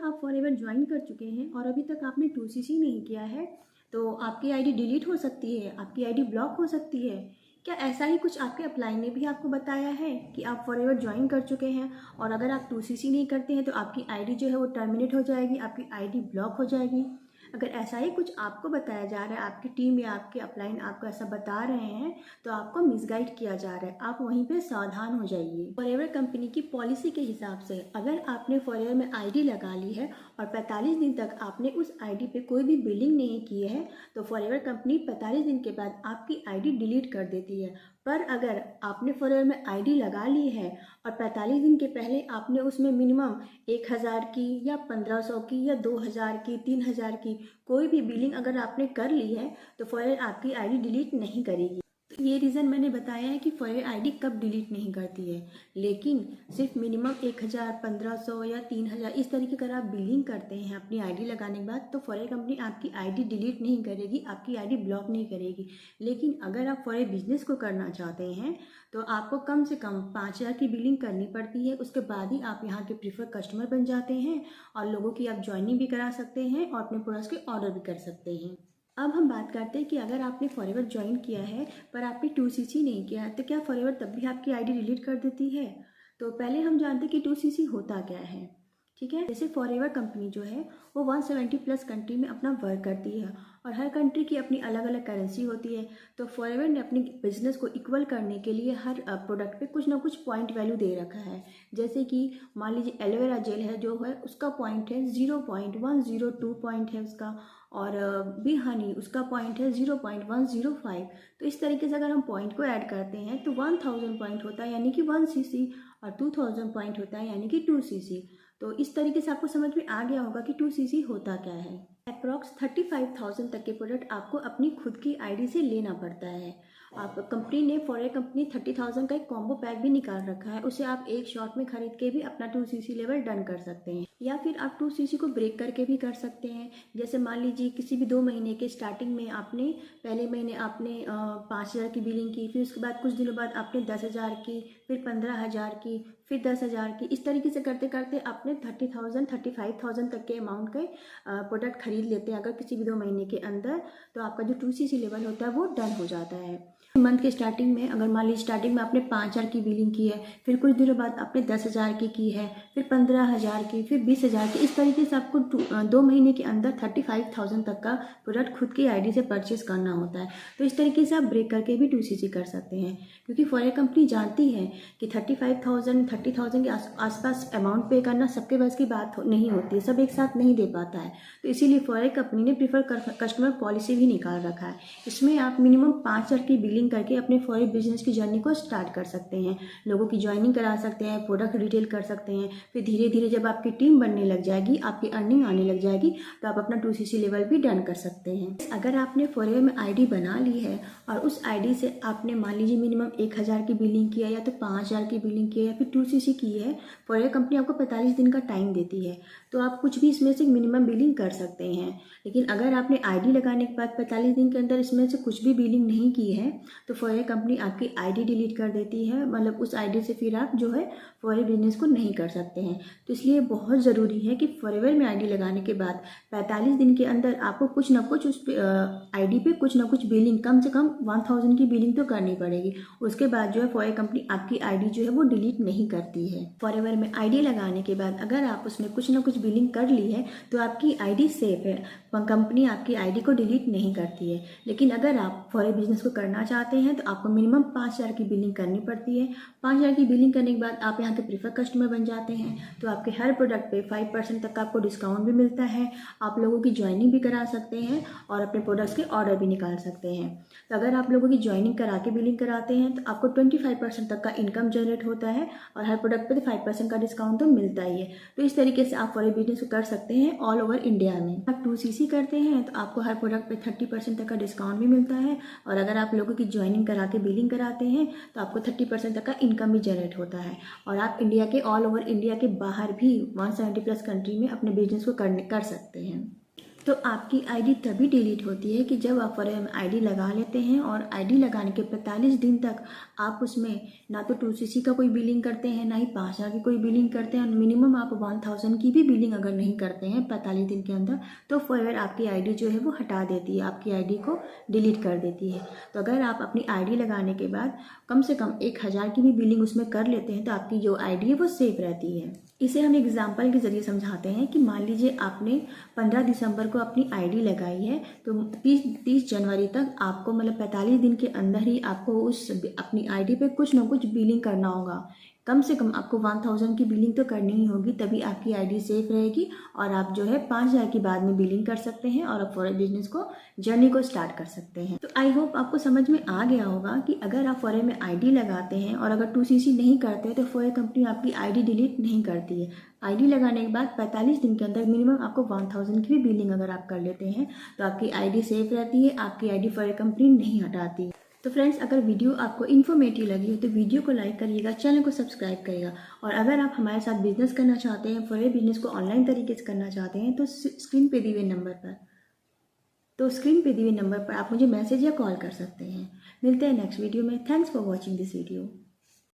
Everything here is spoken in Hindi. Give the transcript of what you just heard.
आप फॉरएवर ज्वाइन कर चुके हैं और अभी तक आपने 2CC नहीं किया है तो आपकी आईडी डिलीट हो सकती है, आपकी आईडी ब्लॉक हो सकती है। क्या ऐसा ही कुछ आपके अपलाइन ने भी आपको बताया है कि आप फॉरएवर ज्वाइन कर चुके हैं और अगर आप 2CC नहीं करते हैं तो आपकी आईडी जो है वो टर्मिनेट हो जाएगी, आपकी आईडी ब्लॉक हो जाएगी? अगर ऐसा ही कुछ आपको बताया जा रहा है, आपकी टीम या आपके अपलाइन आपको ऐसा बता रहे हैं तो आपको मिसगाइड किया जा रहा है, आप वहीं पे सावधान हो जाइए। फॉरएवर कंपनी की पॉलिसी के हिसाब से अगर आपने फॉरएवर में आईडी लगा ली है और 45 दिन तक आपने उस आईडी पे कोई भी बिलिंग नहीं की है तो फॉरएवर कंपनी 45 दिन के बाद आपकी आईडी डिलीट कर देती है। पर अगर आपने फॉरएवर में आईडी लगा ली है और 45 दिन के पहले आपने उसमें मिनिमम 1000 की या 1500 की या 2000 की 3000 की कोई भी बिलिंग अगर आपने कर ली है तो फॉरएवर आपकी आईडी डिलीट नहीं करेगी। तो ये रीज़न मैंने बताया है कि फॉरएवर आईडी कब डिलीट नहीं करती है, लेकिन सिर्फ मिनिमम 1000, 1500 या 3000 इस तरीके अगर आप बिलिंग करते हैं अपनी आईडी लगाने के बाद तो फॉरएवर कंपनी आपकी आईडी डिलीट नहीं करेगी, आपकी आईडी ब्लॉक नहीं करेगी। लेकिन अगर आप फॉरएवर बिजनेस को करना चाहते हैं तो आपको कम से कम 5000 की बिलिंग करनी पड़ती है, उसके बाद ही आप यहाँ के प्रीफर कस्टमर बन जाते हैं और लोगों की आप ज्वाइनिंग भी करा सकते हैं और अपने प्रोडक्ट्स के ऑर्डर भी कर सकते हैं। अब हम बात करते हैं कि अगर आपने फॉरएवर ज्वाइन किया है पर आपने 2CC नहीं किया है तो क्या फॉरएवर तब भी आपकी आईडी डिलीट कर देती है? तो पहले हम जानते हैं कि 2CC होता क्या है। ठीक है, जैसे फॉरएवर कंपनी जो है वो 170+ कंट्री में अपना वर्क करती है और हर कंट्री की अपनी अलग अलग करेंसी होती है। तो फॉरएवर ने अपनी बिजनेस को इक्वल करने के लिए हर प्रोडक्ट पे कुछ ना कुछ पॉइंट वैल्यू दे रखा है। जैसे कि मान लीजिए एलोवेरा जेल है जो है उसका पॉइंट है 0.102 पॉइंट है उसका, और बी हनी उसका पॉइंट है 0.105। तो इस तरीके से अगर हम पॉइंट को ऐड करते हैं तो 1000 पॉइंट होता है यानी कि 1CC और 2000 पॉइंट होता है यानी कि 2CC। तो इस तरीके से आपको समझ में आ गया होगा कि 2CC होता क्या है। अप्रॉक्स 35,000 तक के प्रोडक्ट आपको अपनी खुद की आईडी से लेना पड़ता है। आप कंपनी ने फॉरएवर कंपनी 30,000 का एक कॉम्बो पैक भी निकाल रखा है, उसे आप एक शॉट में खरीद के भी अपना 2CC लेवल डन कर सकते हैं या फिर आप 2CC को ब्रेक करके भी कर सकते हैं। जैसे मान लीजिए किसी भी 2 महीने के स्टार्टिंग में आपने पहले महीने आपने 5000 की बिलिंग की, फिर उसके बाद कुछ दिनों बाद आपने 10,000 की, फिर 15,000 की, फिर 10,000 की। इस तरीके से करते करते आपने 30,000 35,000 तक के अमाउंट के प्रोडक्ट खरीद लेते हैं अगर किसी भी 2 महीने के अंदर, तो आपका जो 2CC लेवल होता है वो डन हो जाता है। मंथ के स्टार्टिंग में अगर मान लीजिए स्टार्टिंग में आपने 5000 की बिलिंग की है, फिर कुछ दिनों बाद आपने 10,000 की है, फिर 15,000 की, फिर 20,000 की, इस तरीके से आपको 2 महीने के अंदर 35,000 तक का प्रोडक्ट खुद की आईडी से परचेज करना होता है। तो इस तरीके से आप ब्रेक करके भी 2CC कर सकते हैं, क्योंकि फॉरएवर कंपनी जानती है कि 35,000 30,000 के आसपास अमाउंट पे करना सबके बस की बात नहीं होती है, सब एक साथ नहीं दे पाता है। तो इसीलिए फॉरएवर कंपनी ने प्रीफर कस्टमर पॉलिसी भी निकाल रखा है। इसमें आप मिनिमम 5000 की बिलिंग करके अपने फॉरएवर बिजनेस की जर्नी को स्टार्ट कर सकते हैं, लोगों की ज्वाइनिंग करा सकते हैं, प्रोडक्ट रिटेल कर सकते हैं। फिर धीरे धीरे जब आपकी टीम बनने लग जाएगी, आपकी अर्निंग आने लग जाएगी, तो आप अपना 2CC लेवल भी डन कर सकते हैं। अगर आपने फॉरएवर में आईडी बना ली है और उस आईडी से आपने मान लीजिए मिनिमम 1000 की बिलिंग किया या तो 5000 की बिलिंग किया या फिर 2CC की है, फॉरएवर कंपनी आपको 45 दिन का टाइम देती है, तो आप कुछ भी इसमें से मिनिमम बिलिंग कर सकते हैं। लेकिन अगर आपने आईडी लगाने के बाद 45 दिन के अंदर इसमें से कुछ भी बिलिंग नहीं की है तो फॉरएवर कंपनी आपकी आईडी डिलीट कर देती है, मतलब उस आईडी से फिर आप जो है फॉरएवर बिजनेस को नहीं कर सकते हैं। तो इसलिए बहुत ज़रूरी है कि फॉरएवर में आईडी लगाने के बाद 45 दिन के अंदर आपको कुछ ना कुछ उस आईडी पे कुछ ना कुछ बिलिंग, कम से कम 1000 की बिलिंग तो करनी पड़ेगी। उसके बाद जो है फॉरएवर कंपनी आपकी आईडी जो है वो डिलीट नहीं करती है। फॉरएवर में आईडी लगाने के बाद अगर आप उसमें कुछ ना कुछ बिलिंग कर ली है तो आपकी आईडी सेफ है, कंपनी आपकी आईडी को डिलीट नहीं करती है। लेकिन अगर आप फॉरएवर बिजनेस को करना चाहते हैं तो आपको मिनिमम 5000 की बिलिंग करनी पड़ती है। 5000 की बिलिंग करने के बाद आप यहाँ के प्रीफर कस्टमर बन जाते हैं, तो आपके हर प्रोडक्ट पे 5% तक का आपको डिस्काउंट भी मिलता है, आप लोगों की ज्वाइनिंग भी करा सकते हैं और अपने प्रोडक्ट्स के ऑर्डर भी निकाल सकते हैं। तो अगर आप लोगों की ज्वाइनिंग करा के बिलिंग कराते हैं तो आपको 25% तक का इनकम जनरेट होता है और हर प्रोडक्ट पे 5% का डिस्काउंट तो मिलता ही है। तो इस तरीके से आप फॉरएवर बिजनेस को कर सकते हैं ऑल ओवर इंडिया में। आप 2CC करते हैं तो आपको हर प्रोडक्ट पे 30% तक का डिस्काउंट भी मिलता है और अगर आप लोगों की ज्वाइनिंग करा के बिलिंग कराते हैं तो आपको 30% तक का इनकम भी जनरेट होता है और आप इंडिया के ऑल ओवर इंडिया के बाहर भी 170+ कंट्री में अपने बिजनेस को कर सकते हैं। तो आपकी आईडी तभी डिलीट होती है कि जब आप फॉरएवर में आईडी लगा लेते हैं और आईडी लगाने के 45 दिन तक आप उसमें ना तो 2cc का कोई बिलिंग करते हैं, ना ही 5000 की कोई बिलिंग करते हैं, और मिनिमम आप 1000 की भी बिलिंग अगर नहीं करते हैं 45 दिन के अंदर, तो फॉरएवर आपकी आईडी जो है वो हटा देती है, आपकी आईडी को डिलीट कर देती है। तो अगर आप अपनी आईडी लगाने के बाद कम से कम 1000 की भी बिलिंग उसमें कर लेते हैं तो आपकी जो आईडी है वो सेफ रहती है। इसे हम एग्जाम्पल के ज़रिए समझाते हैं कि मान लीजिए आपने 15 दिसंबर को अपनी आईडी लगाई है, तो 30 जनवरी तक आपको मतलब 45 दिन के अंदर ही आपको उस अपनी आईडी पे कुछ ना कुछ बिलिंग करना होगा। कम से कम आपको 1000 की बिलिंग तो करनी ही होगी, तभी आपकी आईडी सेफ रहेगी और आप जो है 5000 की बाद में बिलिंग कर सकते हैं और आप फॉरएवर बिजनेस को जर्नी को स्टार्ट कर सकते हैं। तो आई होप आपको समझ में आ गया होगा कि अगर आप फॉरएवर में आईडी लगाते हैं और अगर 2cc नहीं करते तो फॉरएवर कंपनी आपकी आईडी डिलीट नहीं करती है। आईडी लगाने के बाद 45 दिन के अंदर मिनिमम आपको 1000 की भी बिलिंग अगर आप कर लेते हैं तो आपकी आईडी सेफ रहती है, आपकी आईडी फॉरएवर कंपनी नहीं हटाती। तो फ्रेंड्स, अगर वीडियो आपको इन्फॉर्मेटिव लगी हो तो वीडियो को लाइक करिएगा, चैनल को सब्सक्राइब करिएगा, और अगर आप हमारे साथ बिजनेस करना चाहते हैं, फॉरएवर बिजनेस को ऑनलाइन तरीके से करना चाहते हैं तो स्क्रीन पे दिए हुए नंबर पर आप मुझे मैसेज या कॉल कर सकते हैं। मिलते हैं नेक्स्ट वीडियो में। Thanks for watching this video.